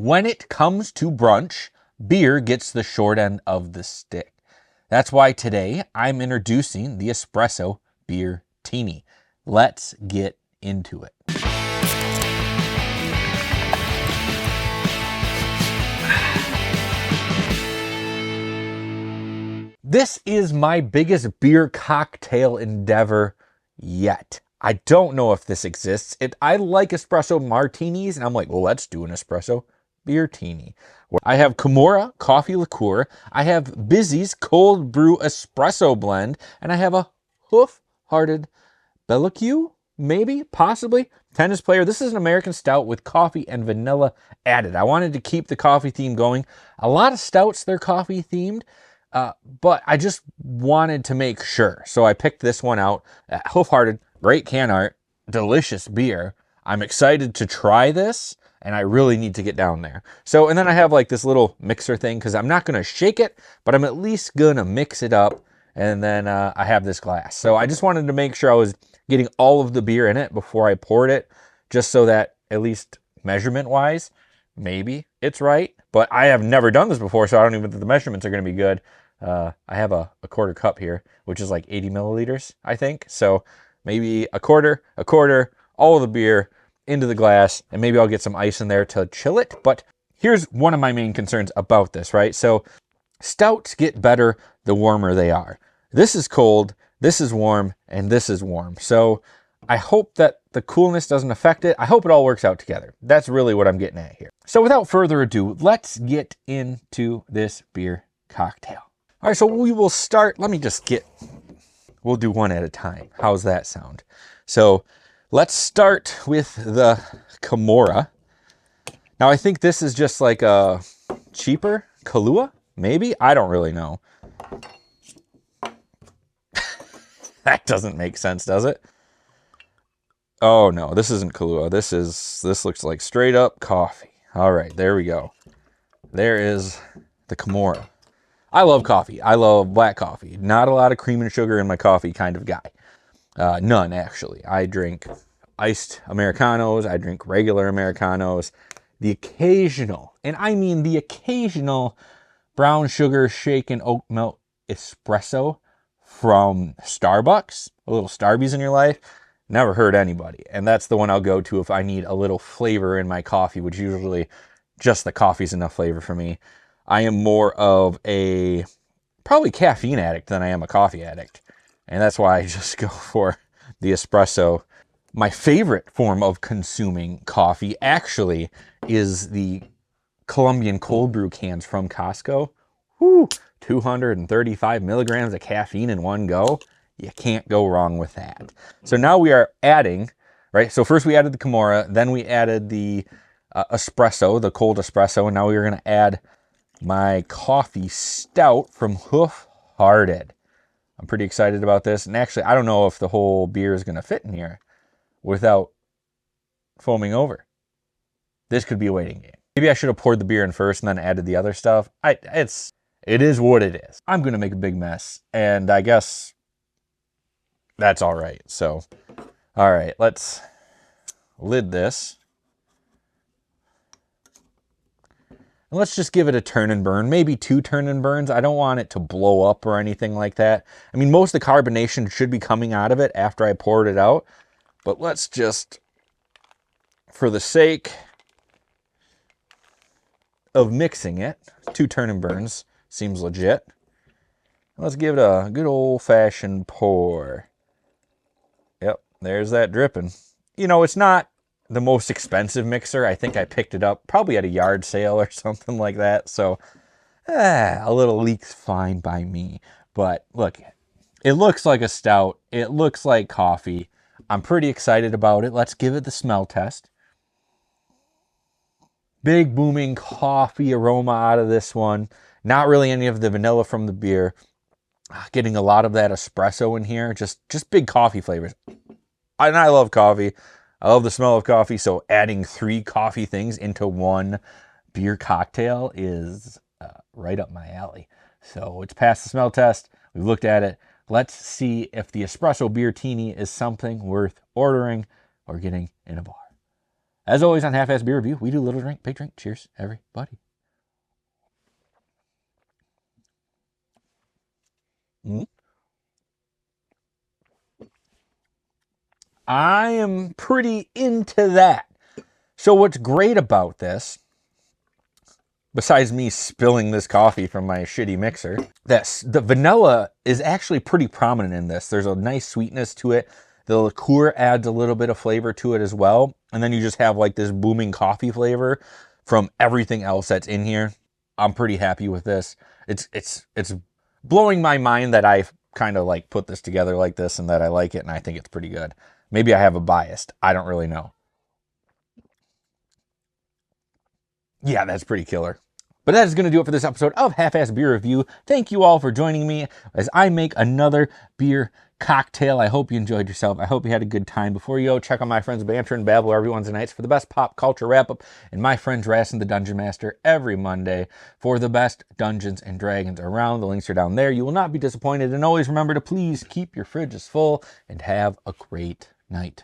When it comes to brunch, beer gets the short end of the stick. That's why today I'm introducing the Espresso Beer-tini. Let's get into it. This is my biggest beer cocktail endeavor yet. I don't know if this exists. I like espresso martinis, and I'm like, well, let's do an espresso beer-tini. I have Kimura coffee liqueur. I have Bussy's cold brew espresso blend, and I have a hoof-hearted Bellacue, maybe, possibly, tennis player. This is an American stout with coffee and vanilla added. I wanted to keep the coffee theme going. A lot of stouts, they're coffee themed. But I just wanted to make sure. So I picked this one out. Hoof-hearted, great can art, delicious beer. I'm excited to try this, and I really need to get down there. So, and then I have like this little mixer thing because I'm not going to shake it, but I'm at least going to mix it up. And then I have this glass. So I just wanted to make sure I was getting all of the beer in it before I poured it, just so that at least measurement-wise, maybe it's right. But I have never done this before, so I don't even think the measurements are going to be good. I have a quarter cup here, which is like 80 milliliters, I think. So maybe a quarter, all of the beer into the glass, and maybe I'll get some ice in there to chill it. But here's one of my main concerns about this, right? So stouts get better the warmer they are. This is cold, this is warm, and this is warm. So I hope that the coolness doesn't affect it. I hope it all works out together. That's really what I'm getting at here. So without further ado, let's get into this beer cocktail. All right, so we will start. We'll do one at a time. How's that sound? So let's start with the Kimura. Now, I think this is just like a cheaper Kahlua, maybe? I don't really know. That doesn't make sense, does it? Oh, no, this isn't Kahlua. This looks like straight up coffee. All right, there we go. There is the Kimura. I love coffee. I love black coffee. Not a lot of cream and sugar in my coffee kind of guy. None, actually. I drink iced Americanos. I drink regular Americanos. The occasional, and I mean the occasional, brown sugar shaken oat milk espresso from Starbucks. A little Starbies in your life. Never hurt anybody. And that's the one I'll go to if I need a little flavor in my coffee, which usually just the coffee's enough flavor for me. I am more of a probably caffeine addict than I am a coffee addict. And that's why I just go for the espresso. My favorite form of consuming coffee actually is the Colombian cold brew cans from Costco. Woo, 235 milligrams of caffeine in one go. You can't go wrong with that. So now we are adding, right? So first we added the Kimura, then we added the espresso, the cold espresso, and now we're going to add my coffee stout from Hoof-hearted. I'm pretty excited about this. And actually, I don't know if the whole beer is going to fit in here without foaming over. This could be a waiting game. Maybe I should have poured the beer in first and then added the other stuff. It is what it is. I'm going to make a big mess, and I guess that's all right. So, all right, let's lid this. And let's just give it a turn and burn, maybe 2 turn and burns. I don't want it to blow up or anything like that. I mean, most of the carbonation should be coming out of it after I poured it out. But let's just, for the sake of mixing it, 2 turn and burns seems legit. Let's give it a good old-fashioned pour. Yep, there's that dripping. You know, it's not the most expensive mixer. I think I picked it up probably at a yard sale or something like that. So a little leak's fine by me. But look, it looks like a stout. It looks like coffee. I'm pretty excited about it. Let's give it the smell test. Big booming coffee aroma out of this one. Not really any of the vanilla from the beer. Getting a lot of that espresso in here. Just big coffee flavors. And I love coffee. I love the smell of coffee, so adding 3 coffee things into one beer cocktail is right up my alley. So it's passed the smell test. We've looked at it. Let's see if the Espresso Beer-tini is something worth ordering or getting in a bar. As always on Half-Ass Beer Review, we do little drink, big drink. Cheers, everybody. I am pretty into that. So what's great about this, besides me spilling this coffee from my shitty mixer, that the vanilla is actually pretty prominent in this. There's a nice sweetness to it. The liqueur adds a little bit of flavor to it as well. And then you just have like this booming coffee flavor from everything else that's in here. I'm pretty happy with this. It's blowing my mind that I've kind of like put this together like this and that I like it and I think it's pretty good. Maybe I have a bias. I don't really know. Yeah, that's pretty killer. But that is going to do it for this episode of Half-Ass Beer Review. Thank you all for joining me as I make another beer cocktail. I hope you enjoyed yourself. I hope you had a good time. Before you go, check out my friends Banter and Babble every Wednesday nights for the best pop culture wrap-up, and my friends Rassin the Dungeon Master every Monday for the best Dungeons and Dragons around. The links are down there. You will not be disappointed. And always remember to please keep your fridges full and have a great night.